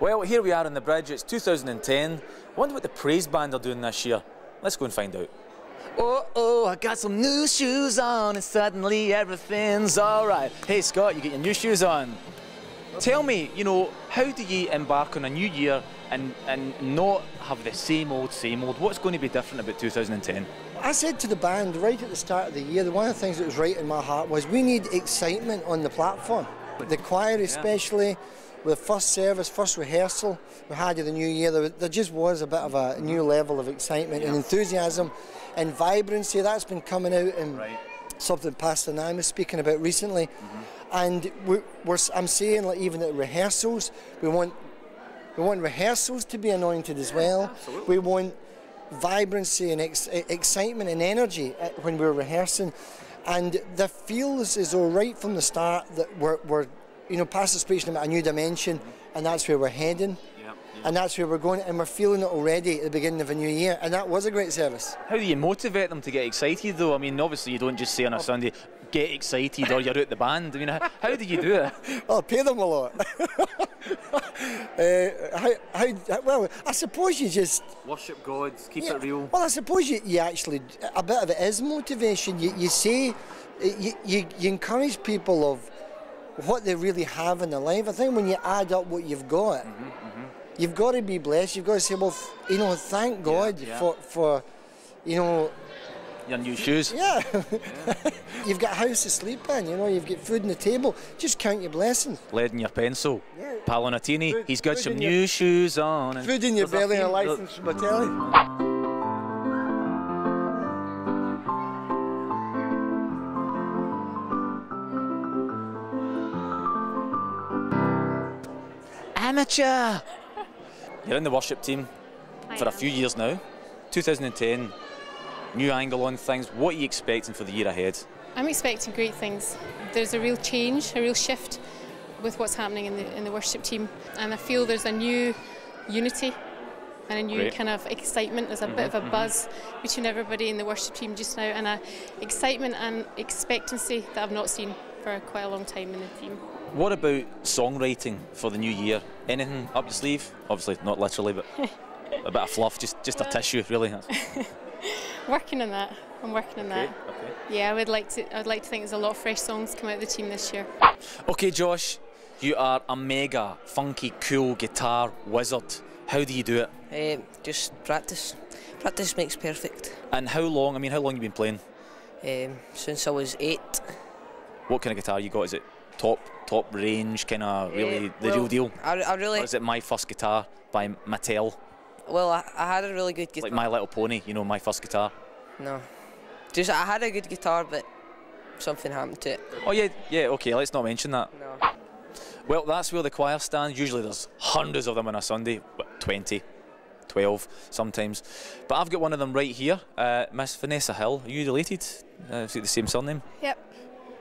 Well, here we are on the bridge. It's 2010. I wonder what the praise band are doing this year. Let's go and find out. Oh, I got some new shoes on and suddenly everything's all right. Hey, Scott, you get your new shoes on. Tell me, you know, how do you embark on a new year and not have the same old, same old? What's going to be different about 2010? I said to the band right at the start of the year, one of the things that was right in my heart was we need excitement on the platform. The choir especially, with the first service, first rehearsal we had of the new year, there just was a bit of a new level of excitement and enthusiasm and vibrancy. That's been coming out in something Pastor Nam was speaking about recently. And I'm saying, like, even at rehearsals, we want rehearsals to be anointed as well. We want vibrancy and excitement and energy when we're rehearsing. And the feels is all right from the start that we're you know, Pastor's preaching about a new dimension, and that's where we're heading. And that's where we're going, and we're feeling it already at the beginning of a new year, and that was a great service. How do you motivate them to get excited, though? I mean, obviously you don't just say on a Sunday, get excited or you're out the band. I mean, how do you do it? I'll pay them a lot. Well, I suppose you just... Worship God, keep it real. Well, I suppose you actually, a bit of it is motivation. You say, you encourage people of what they really have in their life. I think when you add up what you've got, you've got to be blessed. You've got to say, well, you know, thank God for, you know... Your new shoes. Yeah. You've got a house to sleep in, you know, you've got food on the table. Just count your blessings. Lead in your pencil. Yeah. Palonatini, he's got some new shoes on. Food in your belly and a licence from a telly. Amateur! You're in the worship team for a few years now. 2010, new angle on things. What are you expecting for the year ahead? I'm expecting great things. There's a real change, a real shift with what's happening in the worship team, and I feel there's a new unity and a new kind of excitement. There's a bit of a buzz between everybody in the worship team just now, and a excitement and expectancy that I've not seen for quite a long time in the team. What about songwriting for the new year? Anything up your sleeve? Obviously not literally, but a bit of fluff, just a tissue, really. Working on that. I'm working on that. Okay. Yeah, I'd like to think there's a lot of fresh songs come out of the team this year. Okay, Josh, you are a mega funky cool guitar wizard. How do you do it? Just practice. Practice makes perfect. And how long? I mean, how long have you been playing? Since I was 8. What kind of guitar you got? Is it top range, kind of really the real deal? I really. Or is it My First Guitar by Mattel? Well, I had a really good guitar. Like My Little Pony, you know, My First Guitar. No, just I had a good guitar, but something happened to it. Oh yeah, okay, let's not mention that. No. Well, that's where the choir stands. Usually there's hundreds of them on a Sunday, but 20, 12 sometimes. But I've got one of them right here, Miss Vanessa Hill. Are you related? Is it the same surname? Yep.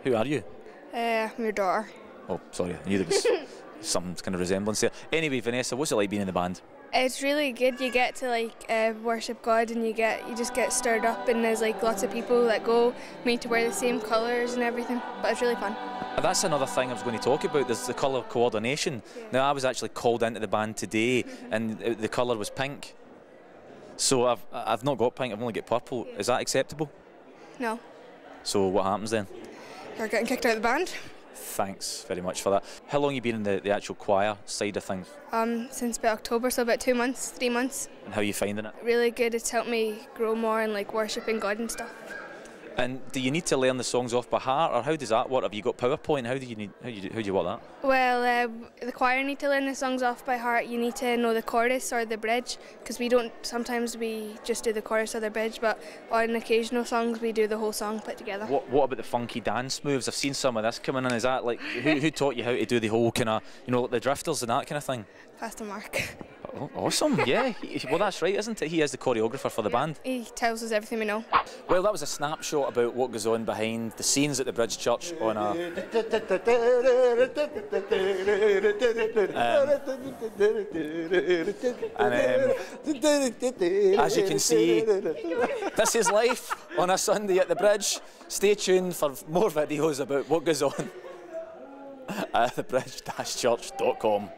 Who are you? I'm your daughter. Oh, sorry, I knew there was some kind of resemblance there. Anyway, Vanessa, what's it like being in the band? It's really good. You get to worship God, and you just get stirred up, and there's like lots of people that go made to wear the same colours and everything. But it's really fun. That's another thing I was going to talk about. There's the colour coordination. Yeah. Now I was actually called into the band today, and the colour was pink. So I've not got pink. I've only got purple. Is that acceptable? No. So what happens then? You're getting kicked out of the band. Thanks very much for that. How long have you been in the actual choir side of things? Since about October, so about 2 months, 3 months. And how are you finding it? Really good. It's helped me grow more and like worshipping God and stuff. And do you need to learn the songs off by heart, or how does that work? Have you got PowerPoint? How do you work that? Well, the choir need to learn the songs off by heart. You need to know the chorus or the bridge, because sometimes we just do the chorus or the bridge, but on occasional songs we do the whole song put together. What about the funky dance moves? I've seen some of this coming in. Is that like who taught you how to do the whole kind of, you know, like the drifters and that kind of thing? Pastor Mark. Oh, awesome, yeah. Well, that's right, isn't it? He is the choreographer for the band. He tells us everything we know. Well, that was a snapshot about what goes on behind the scenes at the Bridge Church on a... as you can see, this is life on a Sunday at the Bridge. Stay tuned for more videos about what goes on at thebridge-church.com.